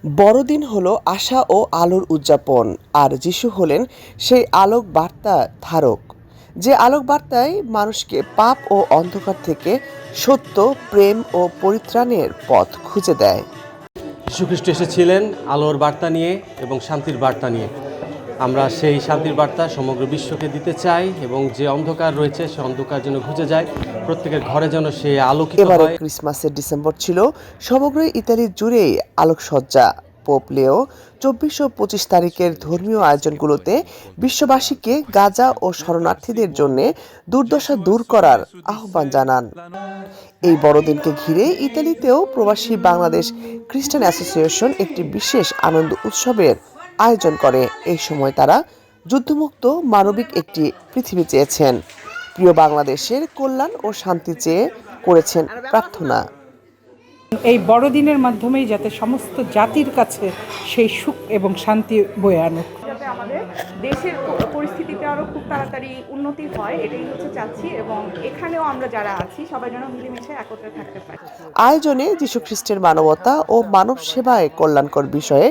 বড়দিন হলো আশা ও আলোর উদযাপন, আর যিশু হলেন সেই আলোক বার্তা ধারক, যে আলোক বার্তায় মানুষকে পাপ ও অন্ধকার থেকে সত্য, প্রেম ও পরিত্রাণের পথ খুঁজে দেয়। যীশুখ্রিস্ট এসেছিলেন আলোর বার্তা নিয়ে এবং শান্তির বার্তা নিয়ে। আমরা সেই শান্তির বার্তা সমগ্র বিশ্বকে দিতে চাই এবং যে অন্ধকার রয়েছে সে অন্ধকার যেন ঘুচে যায়, প্রত্যেকের ঘরে যেন সে আলোকিত এবারে হয়। ক্রিসমাসের ডিসেম্বর ছিল সমগ্র ইতালি জুড়েই আলোকসজ্জা। পোপ লিও 24 ও 25 তারিখের ধর্মীয় আয়োজনগুলোতে বিশ্ববাসীকে গাজা ও শরণার্থীদের জন্য দুর্দশা দূর করার আহ্বান জানান। এই বড়দিনকে ঘিরে ইতালিতেও প্রবাসী বাংলাদেশ খ্রিস্টান অ্যাসোসিয়েশন একটি বিশেষ আনন্দ উৎসবের আয়োজন করে। এই সময় তারা যুদ্ধমুক্ত মানবিক একটি পৃথিবী চেয়েছেন, প্রিয় বাংলাদেশের কল্যাণ ও শান্তি চেয়ে করেছেন প্রার্থনা। এই বড়দিনের মাধ্যমেই যাতে সমস্ত জাতির কাছে সেই সুখ এবং শান্তি বয়ে আনুক, যাতে আমাদের দেশের পরিস্থিতিতে আরও খুব তাড়াতাড়ি উন্নতি হয়, এটাই হচ্ছে চাচ্ছি। এবং এখানেও আমরা যারা আছি সবাই যেন মিলেমিশে একত্রে থাকতে পারি। আয়োজনে যীশুখ্রিস্টের মানবতা ও মানব সেবায় কল্যাণকর বিষয়ে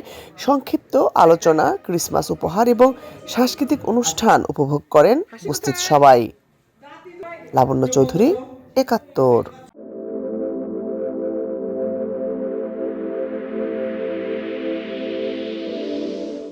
সংক্ষিপ্ত আলোচনা, ক্রিসমাস উপহার এবং সাংস্কৃতিক অনুষ্ঠান উপভোগ করেন উপস্থিত সবাই। লাবণ্য চৌধুরী, ৭১।